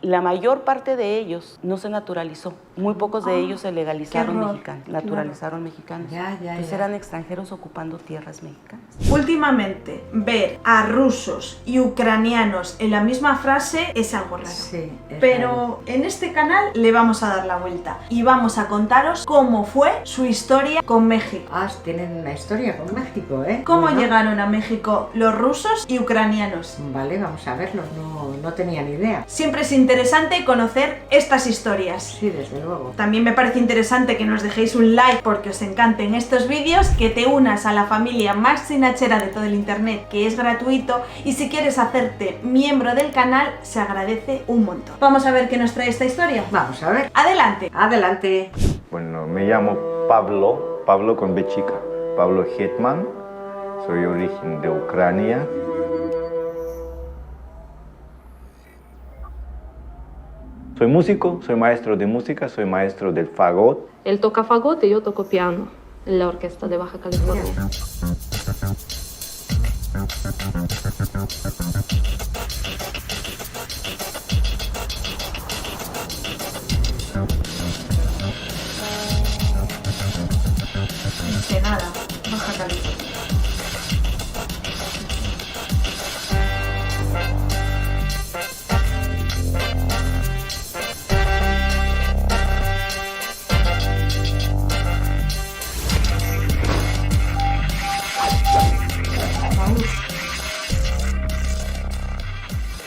La mayor parte de ellos no se naturalizó. Muy pocos de ellos se legalizaron mexicanos, naturalizaron mexicanos. Entonces eran extranjeros ocupando tierras mexicanas. Últimamente, ver a rusos y ucranianos en la misma frase es algo raro. Sí, Pero raro. en este canal le vamos a dar la vuelta y vamos a contaros cómo fue su historia con México. Ah, tienen una historia con México, ¿eh? ¿Cómo Bueno, llegaron a México los rusos y ucranianos? Vale, vamos a verlo, no tenía ni idea. Siempre es interesante conocer estas historias. Sí, desde luego. También me parece interesante que nos dejéis un like porque os encanten estos vídeos, que te unas a la familia más sinachera de todo el internet, que es gratuito, y si quieres hacerte miembro del canal se agradece un montón. Vamos a ver qué nos trae esta historia. Vamos a ver. ¡Adelante! Adelante. Bueno, me llamo Pablo con B chica, Pablo Hetman, soy de origen de Ucrania. Soy músico, soy maestro de música, soy maestro del fagot. Él toca fagot y yo toco piano en la orquesta de Baja California. Ensenada, Baja California.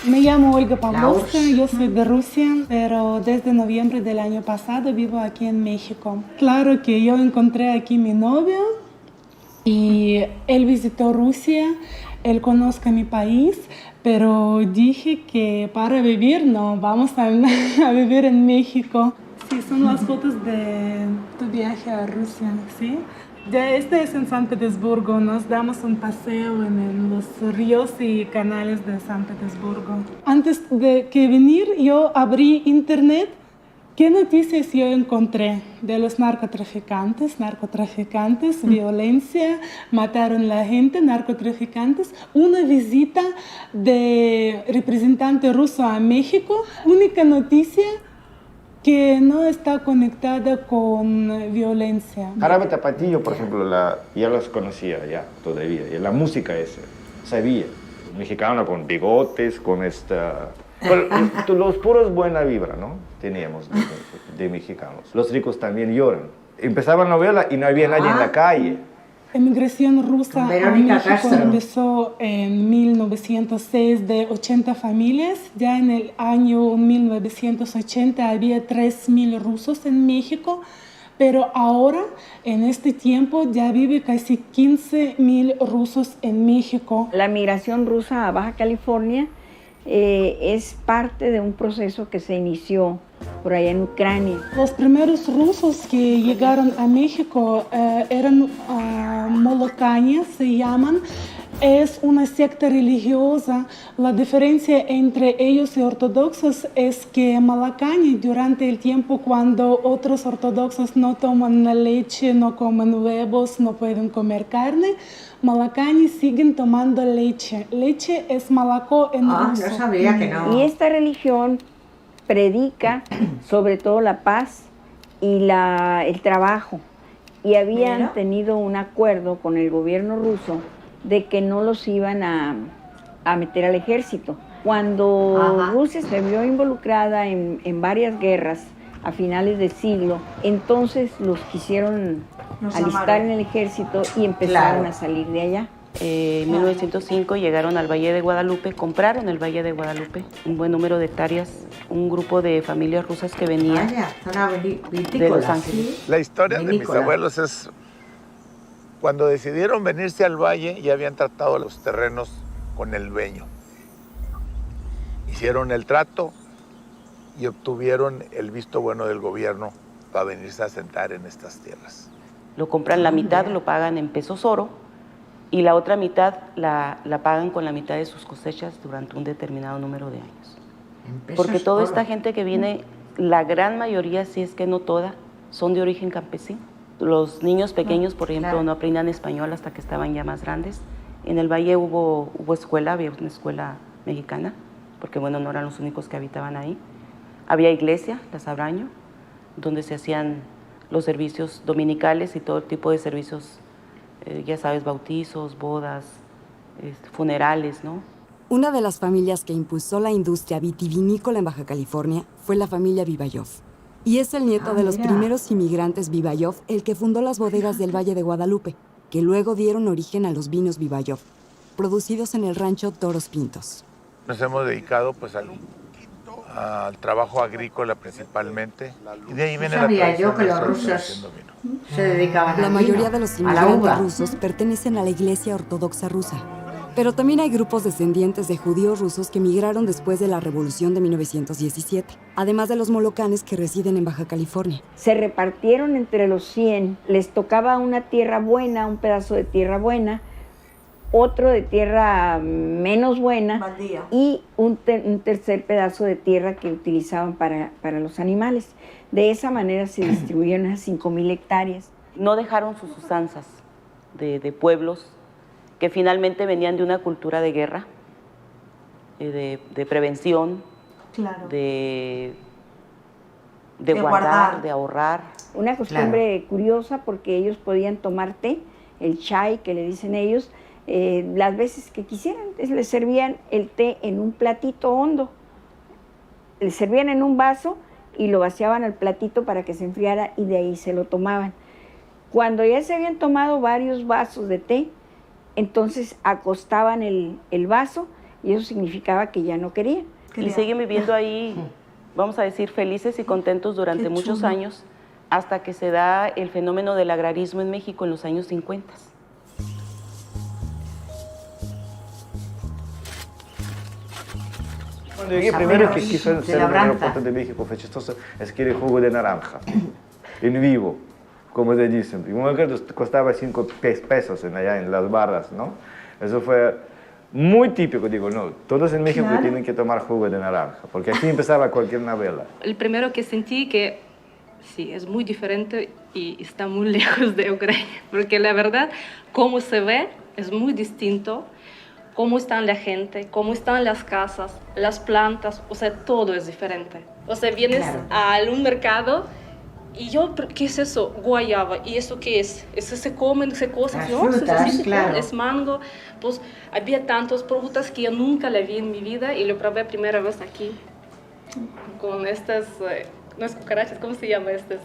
Me llamo Olga Pavlovska, yo soy de Rusia, pero desde noviembre del año pasado vivo aquí en México. Claro que yo encontré aquí mi novio y él visitó Rusia, él conozca mi país, pero dije que para vivir no, vamos a vivir en México. Sí, son las fotos de tu viaje a Rusia, ¿sí? Ya este es en San Petersburgo, nos damos un paseo en los ríos y canales de San Petersburgo. Antes de que venir yo abrí internet, ¿qué noticias yo encontré? De los narcotraficantes, violencia, mataron a la gente, narcotraficantes. Una visita de representante ruso a México, única noticia que no está conectada con violencia. Jarabe Tapatío, por ejemplo, ya los conocía ya todavía, y la música esa, sabía. Mexicano con bigotes, con esta... los puros buena vibra, ¿no? Teníamos de mexicanos. Los ricos también lloran. Empezaba la novela y no había nadie en la calle. La emigración rusa a México empezó en 1906 de 80 familias. Ya en el año 1980 había 3.000 rusos en México, pero ahora, en este tiempo, ya vive casi 15.000 rusos en México. La migración rusa a Baja California es parte de un proceso que se inició por allá en Ucrania. Los primeros rusos que llegaron a México eran molocañas, se llaman. Es una secta religiosa. La diferencia entre ellos y ortodoxos es que malacaña, durante el tiempo cuando otros ortodoxos no toman leche, no comen huevos, no pueden comer carne, malacañas siguen tomando leche. Leche es malacó en ruso. No sabía que no. Y esta religión predica sobre todo la paz y el trabajo. Y habían tenido un acuerdo con el gobierno ruso de que no los iban a meter al ejército. Cuando Rusia se vio involucrada en varias guerras a finales del siglo, entonces los quisieron alistar en el ejército y empezaron a salir de allá. En 1905 llegaron al Valle de Guadalupe, compraron el Valle de Guadalupe, un buen número de hectáreas, un grupo de familias rusas que venían de Los Ángeles. La historia de mis abuelos es cuando decidieron venirse al valle, ya habían tratado los terrenos con el dueño. Hicieron el trato y obtuvieron el visto bueno del gobierno para venirse a asentar en estas tierras. Lo compran la mitad, lo pagan en pesos oro, y la otra mitad la pagan con la mitad de sus cosechas durante un determinado número de años. Porque toda esta gente que viene, la gran mayoría, si es que no toda, son de origen campesino. Los niños pequeños, por ejemplo, no aprendían español hasta que estaban ya más grandes. En el valle hubo escuela, había una escuela mexicana, porque bueno, no eran los únicos que habitaban ahí. Había iglesia, la Sabraño, donde se hacían los servicios dominicales y todo tipo de servicios, ya sabes, bautizos, bodas, funerales, ¿no? Una de las familias que impulsó la industria vitivinícola en Baja California fue la familia Vivayov. Y es el nieto de los primeros inmigrantes Vivayov el que fundó las bodegas del Valle de Guadalupe, que luego dieron origen a los vinos Vivayov, producidos en el rancho Toros Pintos. Nos hemos dedicado pues al trabajo agrícola principalmente, y de ahí viene la Sabía yo tradición que de los estar rusos haciendo vino. se dedicaban La al mayoría vino, de los a la inmigrantes uva. rusos pertenecen a la Iglesia Ortodoxa rusa. Pero también hay grupos descendientes de judíos rusos que migraron después de la Revolución de 1917, además de los molocanes que residen en Baja California. Se repartieron entre los 100, les tocaba una tierra buena, un pedazo de tierra buena, otro de tierra menos buena Baldío. y un tercer pedazo de tierra que utilizaban para los animales. De esa manera se distribuyeron esas 5,000 hectáreas. No dejaron sus usanzas de pueblos que finalmente venían de una cultura de guerra, de prevención, Claro. de De guardar, guardar. de ahorrar. Una costumbre curiosa porque ellos podían tomar té, el chai que le dicen ellos, las veces que quisieran. Entonces les servían el té en un platito hondo, les servían en un vaso y lo vaciaban al platito para que se enfriara y de ahí se lo tomaban. Cuando ya se habían tomado varios vasos de té, entonces acostaban el vaso y eso significaba que ya no querían. Y siguen viviendo ahí, vamos a decir, felices y contentos durante Qué muchos chulo. años, hasta que se da el fenómeno del agrarismo en México en los años 50. Cuando llegué, Los primero que abuelos quiso de ser la un Branta. aeropuerto de México fue chistoso, es que era jugo de naranja, en vivo, como se dicen. Y me acuerdo, costaba 5 pesos allá en las barras, ¿no? Eso fue muy típico, digo, no, todos en México Claro. tienen que tomar jugo de naranja, porque así empezaba cualquier novela. El primero que sentí que sí, es muy diferente y está muy lejos de Ucrania, porque la verdad, cómo se ve es muy distinto, cómo están la gente, cómo están las casas, las plantas, o sea, todo es diferente. O sea, vienes a un mercado y yo, ¿qué es eso? Guayaba, ¿y eso qué es? ¿Eso se comen, se cocen? Las No, frutas, sí se claro. come, es mango. Pues había tantas frutas que yo nunca la vi en mi vida y lo probé primera vez aquí, con estas, no es cucarachas, ¿cómo se llama estas?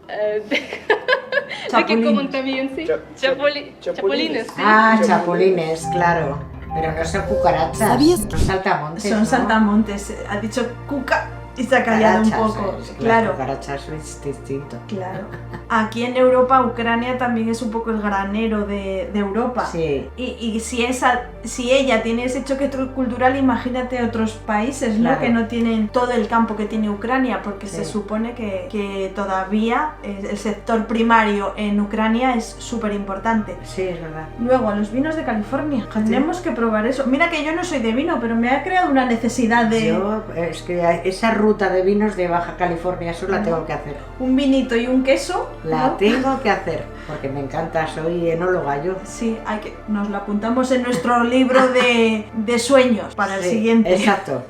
De que Chapulines. comen también, sí. Chapulines, sí. Ah, chapulines, claro. Pero no son cucarachas, ¿Sabías son saltamontes, Son ¿no? saltamontes. Ha dicho cuca y se ha callado un Cucarachas, poco. Las Claro. cucarachas es distinto. Claro. Aquí en Europa, Ucrania también es un poco el granero de Europa. Sí. Y si ella tiene ese choque cultural, imagínate otros países, ¿no? Claro. Que no tienen todo el campo que tiene Ucrania, porque Sí. se supone que todavía el sector primario en Ucrania es súper importante. Sí, es verdad. Luego, los vinos de California. Tenemos que probar eso. Mira que yo no soy de vino, pero me ha creado una necesidad de Yo, es que esa ruta de vinos de Baja California, eso la tengo que hacer. un vinito y un queso. La ¿no? tengo que hacer, porque me encanta, soy enóloga yo. Sí, nos lo apuntamos en nuestro libro de sueños para el Sí, siguiente. Exacto.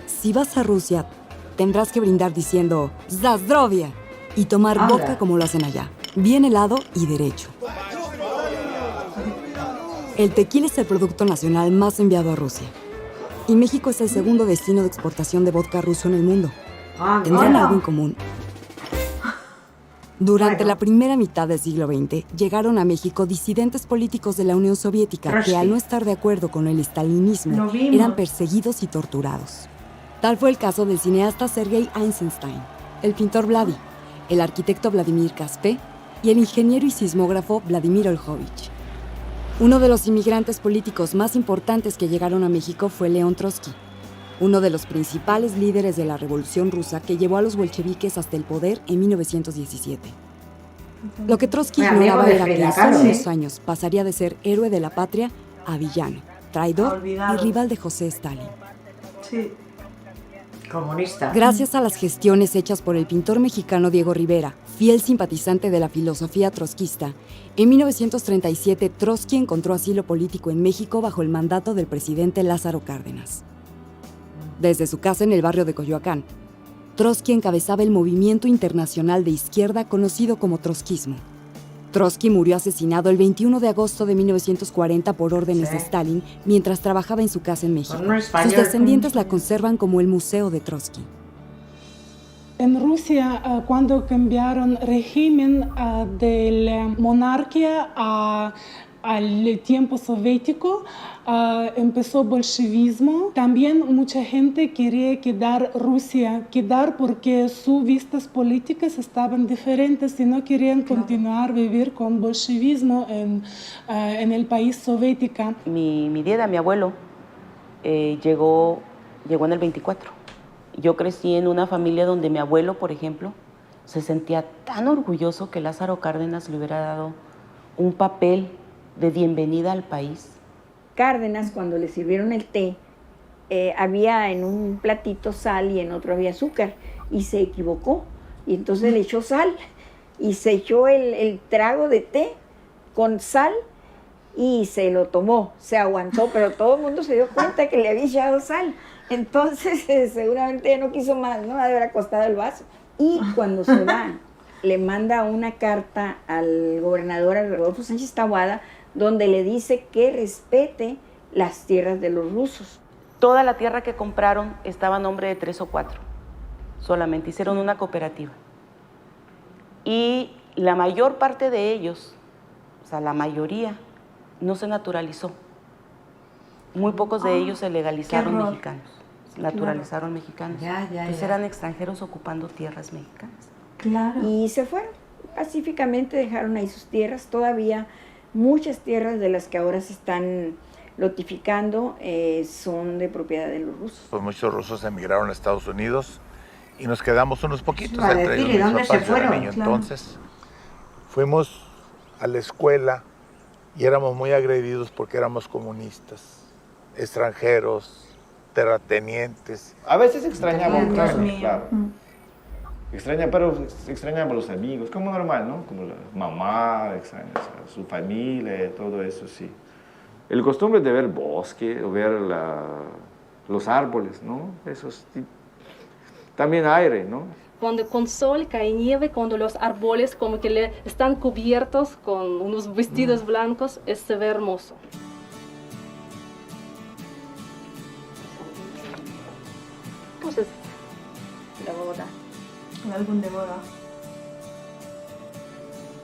Si vas a Rusia, tendrás que brindar diciendo Zdravia y tomar Anda. vodka como lo hacen allá, bien helado y derecho. El tequila es el producto nacional más enviado a Rusia. Y México es el segundo destino de exportación de vodka ruso en el mundo. Tendrán Anda. algo en común. Durante Bueno. la primera mitad del siglo XX, llegaron a México disidentes políticos de la Unión Soviética que, Trotsky. al no estar de acuerdo con el estalinismo, Lo vimos. eran perseguidos y torturados. Tal fue el caso del cineasta Sergei Eisenstein, el pintor Vladi, el arquitecto Vladimir Kaspé y el ingeniero y sismógrafo Vladimir Olchovich. Uno de los inmigrantes políticos más importantes que llegaron a México fue León Trotsky, uno de los principales líderes de la Revolución Rusa que llevó a los bolcheviques hasta el poder en 1917. Lo que Trotsky Fue amigo ignoraba de era que Frida en solo Kahlo, unos años pasaría de ser héroe de la patria a villano, traidor y Olvidado. rival de José Stalin. Sí. Comunista. Gracias a las gestiones hechas por el pintor mexicano Diego Rivera, Fiel simpatizante de la filosofía trotskista, en 1937 Trotsky encontró asilo político en México bajo el mandato del presidente Lázaro Cárdenas. Desde su casa en el barrio de Coyoacán, Trotsky encabezaba el movimiento internacional de izquierda conocido como trotskismo. Trotsky murió asesinado el 21 de agosto de 1940 por órdenes de Stalin mientras trabajaba en su casa en México. Sus descendientes la conservan como el Museo de Trotsky. En Rusia, cuando cambiaron régimen de la monarquía al tiempo soviético, empezó bolchevismo. También mucha gente quería quedar porque sus vistas políticas estaban diferentes y no querían continuar a vivir con bolchevismo en el país soviético. Mi dieda, mi abuelo, llegó en el 24. Yo crecí en una familia donde mi abuelo, por ejemplo, se sentía tan orgulloso que Lázaro Cárdenas le hubiera dado un papel de bienvenida al país. Cárdenas, cuando le sirvieron el té, había en un platito sal y en otro había azúcar, y se equivocó, y entonces le echó sal, y se echó el trago de té con sal, y se lo tomó, se aguantó, pero todo el mundo se dio cuenta que le había echado sal. Entonces seguramente ya no quiso más, ¿no? Ha de haber acostado el vaso. Y cuando se va, le manda una carta al gobernador Rodolfo Sánchez Taboada, donde le dice que respete las tierras de los rusos. Toda la tierra que compraron estaba a nombre de 3 o 4, solamente hicieron una cooperativa. Y la mayor parte de ellos, o sea, la mayoría, no se naturalizó. Muy pocos de ellos se legalizaron mexicanos, se naturalizaron mexicanos. Entonces eran extranjeros ocupando tierras mexicanas. Claro. Y se fueron, pacíficamente dejaron ahí sus tierras. Todavía muchas tierras de las que ahora se están lotificando son de propiedad de los rusos. Pues muchos rusos emigraron a Estados Unidos y nos quedamos unos poquitos. Iba a decir, ¿y dónde se fueron? Niño. Entonces fuimos a la escuela y éramos muy agredidos porque éramos comunistas, extranjeros, terratenientes. A veces extrañamos, Dios mío. claro. Extrañamos los amigos, como normal, ¿no? Como la mamá, extrañas a su familia, todo eso, sí. El costumbre de ver bosque, o ver los árboles, ¿no? Eso es, también aire, ¿no? Cuando con sol cae nieve, cuando los árboles como que están cubiertos con unos vestidos blancos, se ve hermoso. Pues es la boda. El álbum de boda.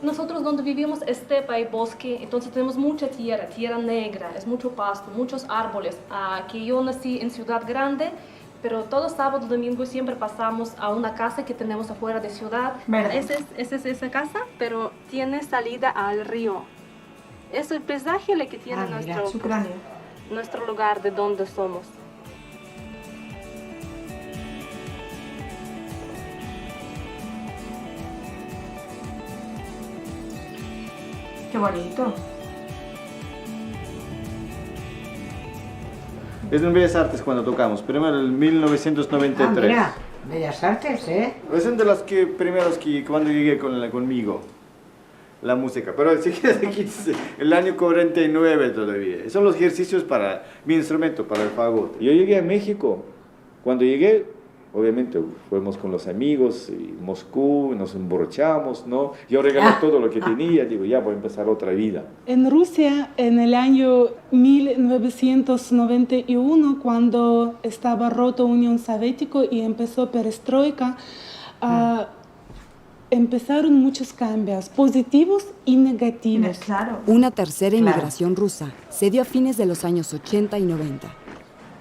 Nosotros donde vivimos estepa y bosque, entonces tenemos mucha tierra negra, es mucho pasto, muchos árboles. Aquí yo nací en Ciudad Grande, pero todo sábado y domingo siempre pasamos a una casa que tenemos afuera de ciudad. Esa es esa casa, pero tiene salida al río. Es el paisaje el que tiene nuestro lugar de donde somos. Qué bonito. Es en Bellas Artes cuando tocamos, primero en 1993. Mira, Bellas Artes, ¿eh? Es de las primeros que cuando llegué conmigo, la música. Pero si quieres aquí dice, el año 49 todavía. Son los ejercicios para mi instrumento, para el fagot. Yo llegué a México. Cuando llegué, obviamente fuimos con los amigos en Moscú, nos emborrachamos, ¿no? Yo regalé todo lo que tenía, digo, ya voy a empezar otra vida. En Rusia, en el año 1991, cuando estaba roto Unión Soviética y empezó perestroika, empezaron muchos cambios, positivos y negativos. Claro. Una tercera inmigración rusa se dio a fines de los años 80 y 90.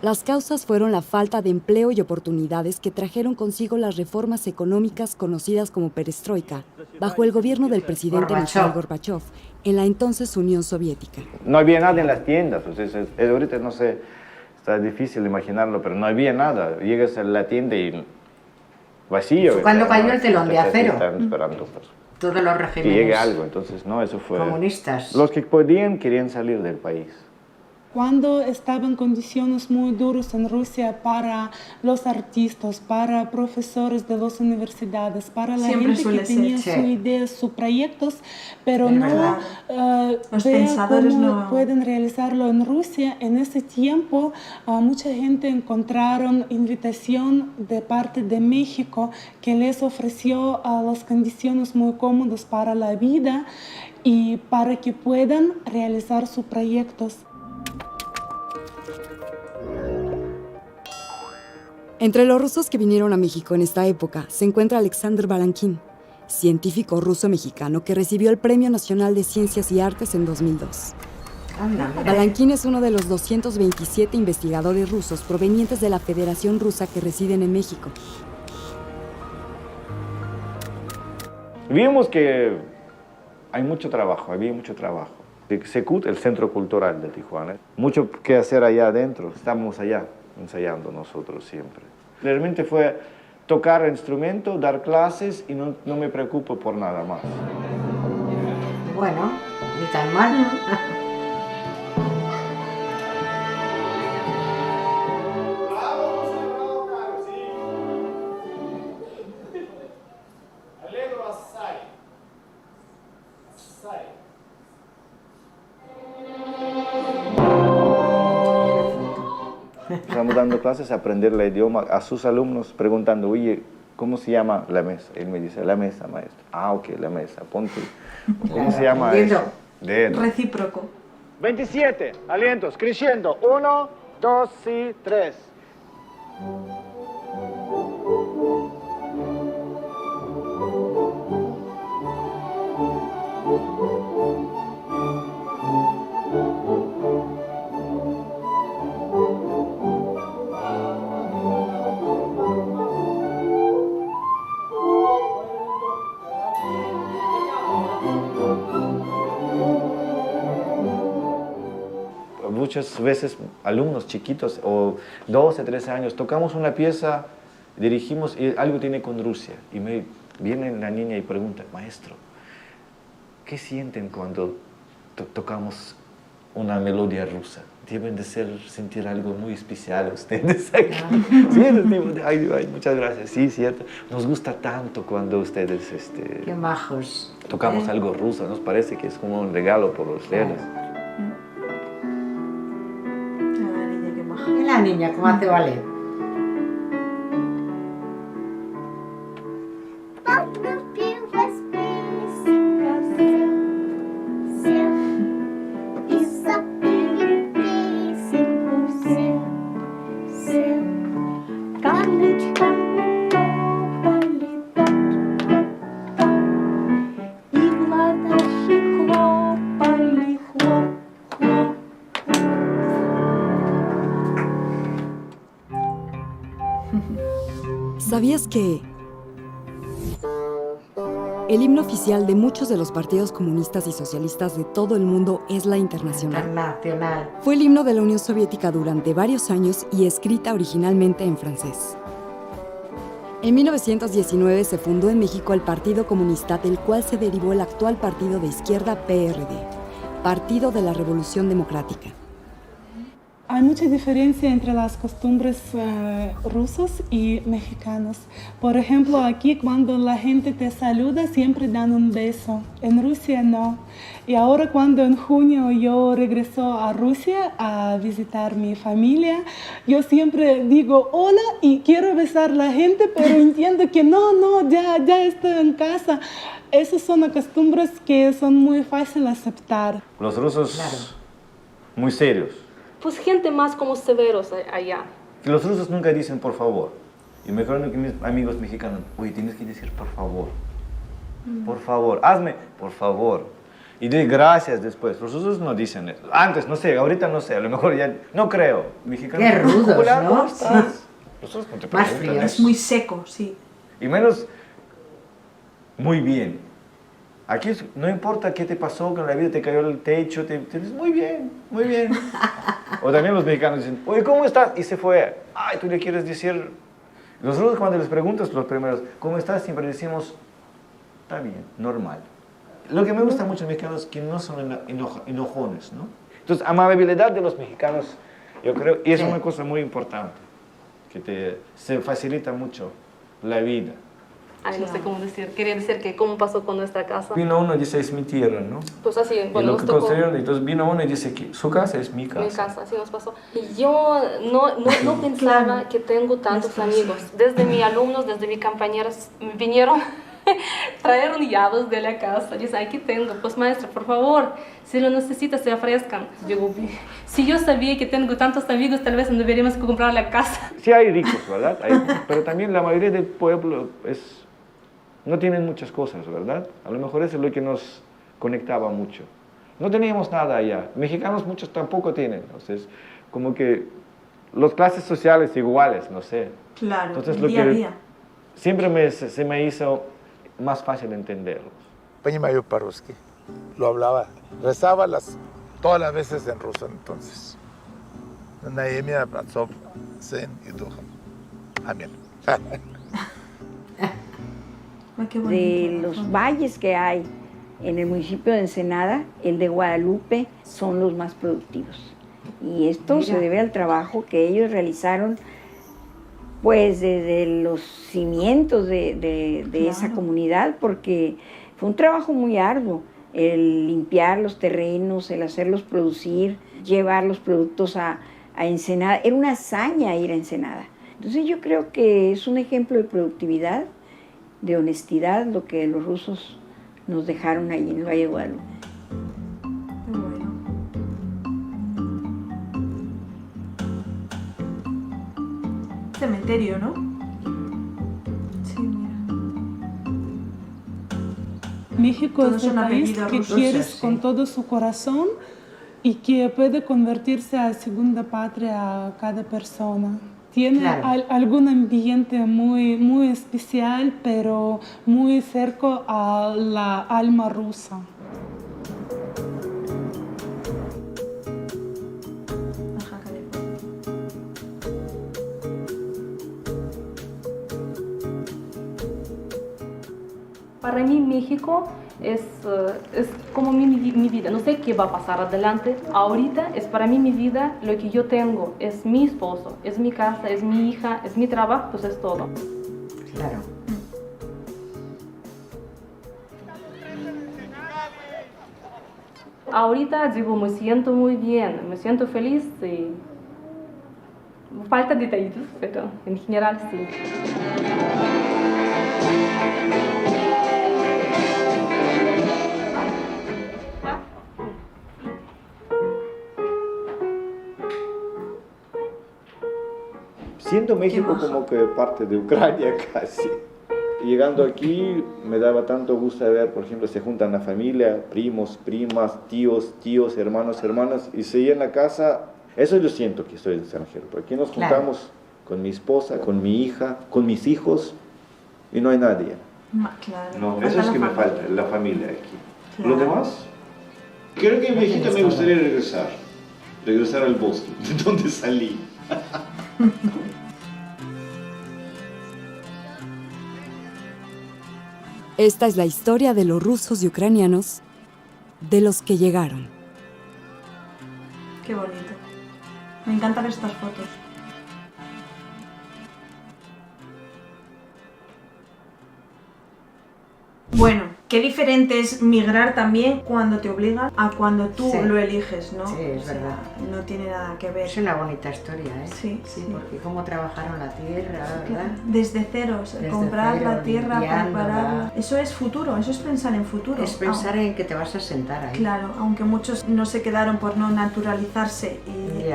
Las causas fueron la falta de empleo y oportunidades que trajeron consigo las reformas económicas conocidas como perestroika, bajo el gobierno del presidente Mikhail Gorbachev, en la entonces Unión Soviética. No había nada en las tiendas, o sea, ahorita no sé, está difícil imaginarlo, pero no había nada. Llegas a la tienda y vacío. Cuando cayó el telón de acero. Están esperando todos los regímenes que llegue algo, entonces no, eso fue... comunistas. Los que podían querían salir del país. cuando estaban condiciones muy duras en Rusia para los artistas, para profesores de las universidades, para la Siempre gente suele que tenía ser, sus ideas, sus proyectos, pero Es no verdad. Los vea pensadores cómo no- pueden realizarlo en Rusia. En ese tiempo, mucha gente encontraron invitación de parte de México que les ofreció las condiciones muy cómodas para la vida y para que puedan realizar sus proyectos. Entre los rusos que vinieron a México en esta época se encuentra Alexander Balankin, científico ruso-mexicano que recibió el Premio Nacional de Ciencias y Artes en 2002. Anda, mira. Balankin es uno de los 227 investigadores rusos provenientes de la Federación Rusa que residen en México. Vimos que hay mucho trabajo, había mucho trabajo. Secut, el Centro Cultural de Tijuana, mucho que hacer allá adentro, estamos allá ensayando nosotros siempre. Realmente fue tocar el instrumento, dar clases y no me preocupo por nada más. Bueno, ni tan mal. Estamos dando clases, aprender el idioma a sus alumnos, preguntando, oye, ¿cómo se llama la mesa? Él me dice, la mesa, maestro. Ah, ok, la mesa, ponte. ¿Cómo se llama eso? Dedo. Recíproco. 27, alientos, creciendo. 1, 2 y 3. Muchas veces alumnos chiquitos o 12, 13 años, tocamos una pieza, dirigimos y algo tiene con Rusia. Y me viene la niña y pregunta, maestro, ¿qué sienten cuando tocamos una melodía rusa? Deben de sentir algo muy especial ustedes aquí. Sí, ay, muchas gracias. Sí, cierto. Nos gusta tanto cuando ustedes Qué majos. tocamos algo ruso. Nos parece que es como un regalo por los reyes. Y la niña, ¿cómo hace ballet? ¿Sabías que el himno oficial de muchos de los partidos comunistas y socialistas de todo el mundo es la Internacional? Internacional. Fue el himno de la Unión Soviética durante varios años y escrita originalmente en francés. En 1919 se fundó en México el Partido Comunista, del cual se derivó el actual partido de izquierda PRD, Partido de la Revolución Democrática. Hay mucha diferencia entre las costumbres rusos y mexicanos. Por ejemplo, aquí cuando la gente te saluda siempre dan un beso. En Rusia no. Y ahora cuando en junio yo regreso a Rusia a visitar mi familia, yo siempre digo hola y quiero besar a la gente, pero entiendo que no, ya estoy en casa. Esas son costumbres que son muy fáciles de aceptar. Los rusos muy serios. Pues gente más como severos allá. Los rusos nunca dicen por favor. Y me acuerdo que mis amigos mexicanos, oye, tienes que decir por favor, hazme, por favor. Y de gracias después. Los rusos no dicen eso. Antes, no sé, ahorita no sé, a lo mejor ya, no creo. Mexicanos, Qué rudos, hola, ¿no? ¿cómo estás? Los rusos no te Más preguntan fríos. Es eso. muy seco, sí. Y menos, muy bien. Aquí no importa qué te pasó, que en la vida te cayó el techo, te dices, muy bien, muy bien. O también los mexicanos dicen, oye, ¿cómo estás? Y se fue. Ay, tú le quieres decir... Los rusos cuando les preguntas, los primeros, ¿cómo estás? Siempre decimos, está bien, normal. Lo que me gusta mucho de los mexicanos es que no son enojones, ¿no? Entonces, amabilidad de los mexicanos, yo creo, y es una cosa muy importante, que se facilita mucho la vida. Ay, no sé cómo decir. Quería decir que cómo pasó con nuestra casa. Vino uno y dice, es mi tierra, ¿no? Pues así, Y bueno, lo nos que tocó. construyeron, entonces vino uno y dice que su casa es mi casa. Mi casa, así nos pasó. Y yo no pensaba que tengo tantos amigos. Desde mis alumnos, desde mis compañeros, me vinieron trajeron llaves de la casa. Dice, aquí tengo. Pues maestra, por favor, si lo necesitas, se ofrezcan. Digo, si yo sabía que tengo tantos amigos, tal vez no deberíamos comprar la casa. Sí hay ricos, ¿verdad? Pero también la mayoría del pueblo no tienen muchas cosas, ¿verdad? A lo mejor eso es lo que nos conectaba mucho. No teníamos nada allá. Mexicanos muchos tampoco tienen. Entonces, como que las clases sociales iguales, no sé. Claro, entonces, día a día. Siempre se me hizo más fácil entenderlos. Mayo Paruski lo hablaba, rezaba todas las veces en ruso entonces. Naemia Pratsov Zen y Duham. Amén. De los valles que hay en el municipio de Ensenada, el de Guadalupe son los más productivos. Y esto se debe al trabajo que ellos realizaron pues desde los cimientos de esa comunidad, porque fue un trabajo muy arduo, el limpiar los terrenos, el hacerlos producir, llevar los productos a Ensenada. Era una hazaña ir a Ensenada. Entonces yo creo que es un ejemplo de productividad, de honestidad, lo que los rusos nos dejaron ahí en el Valle de Guadalupe. Cementerio, ¿no? Sí, mira. México Todos es el son país apellidos que rusos, quieres sí. con todo su corazón y que puede convertirse a segunda patria a cada persona. Tiene algún ambiente muy especial, pero muy cerca a la alma rusa. Para mí México es como mi vida. No sé qué va a pasar adelante. Ahorita es para mí mi vida, lo que yo tengo. Es mi esposo, es mi casa, es mi hija, es mi trabajo, pues es todo. Claro. Ahorita digo, me siento muy bien, me siento feliz y falta detallitos, pero en general sí. Siento México como que parte de Ucrania casi. Llegando aquí me daba tanto gusto ver, por ejemplo, se juntan la familia, primos, primas, tíos, hermanos, hermanas, y se llena la casa. Eso yo siento que estoy en extranjero, porque aquí nos juntamos con mi esposa, con mi hija, con mis hijos, y no hay nadie. Claro. No, eso es que me falta, la familia aquí. Claro. ¿Lo demás? Creo que en México me gustaría regresar al bosque, de donde salí. Esta es la historia de los rusos y ucranianos, de los que llegaron. Qué bonito. Me encantan estas fotos. Bueno, qué diferente es migrar también cuando te obligan a cuando tú lo eliges, ¿no? Sí, es verdad. No tiene nada que ver. Es una bonita historia, ¿eh? Sí, porque cómo trabajaron la tierra, ¿verdad? Desde ceros, comprar la tierra, prepararla. Eso es futuro, eso es pensar en futuro. Es pensar en que te vas a sentar ahí. Claro, aunque muchos no se quedaron por no naturalizarse y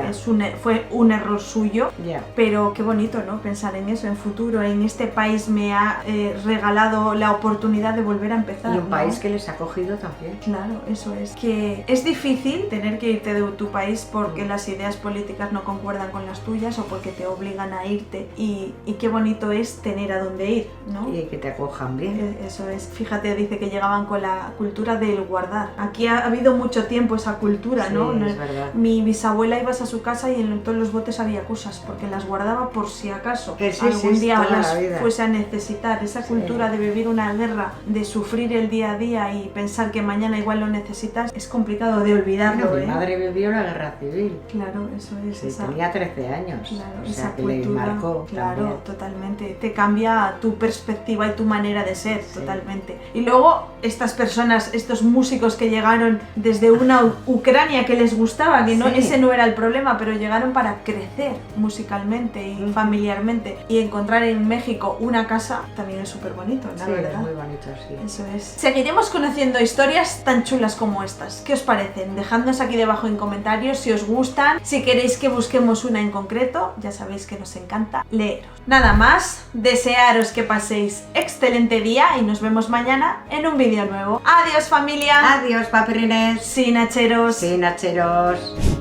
fue un error suyo, pero qué bonito, ¿no? Pensar en eso, en futuro. En este país me ha regalado la oportunidad de volver a empezar. Y un país que les ha cogido también. Claro, eso es. Que es difícil tener que irte de tu país porque las ideas políticas no concuerdan con las tuyas o porque te obligan a irte. Y qué bonito es tener a dónde ir, ¿no? Y que te acojan bien. Eso es. Fíjate, dice que llegaban con la cultura del guardar. Aquí ha habido mucho tiempo esa cultura, ¿no? Es verdad. Mi bisabuela iba a a su casa y en todos los botes había cosas, porque las guardaba por si acaso Que sí, algún sí, día toda las la vida. fuese a necesitar. Esa cultura de vivir una guerra, de sufrir el día a día y pensar que mañana igual lo necesitas, es complicado de olvidarlo. Bueno, mi madre vivió la guerra civil. Claro, eso es. Sí, esa, tenía 13 años. claro, O esa sea, que le cultura, marcó claro, también. totalmente. Te cambia tu perspectiva y tu manera de ser, totalmente. Y luego, estas personas, estos músicos que llegaron desde una Ucrania que les gustaba, que no, Sí. ese no era el problema, pero llegaron para crecer musicalmente y familiarmente. Y encontrar en México una casa también es súper bonito, la Sí, verdad. es muy bonito, sí. Eso es. Seguiremos conociendo historias tan chulas como estas. ¿Qué os parecen? Dejadnos aquí debajo en comentarios si os gustan, si queréis que busquemos una en concreto. Ya sabéis que nos encanta leeros. Nada más, desearos que paséis excelente día y nos vemos mañana en un vídeo nuevo. Adiós, familia. Adiós, papirrines. Sin hacheros. Sin hacheros.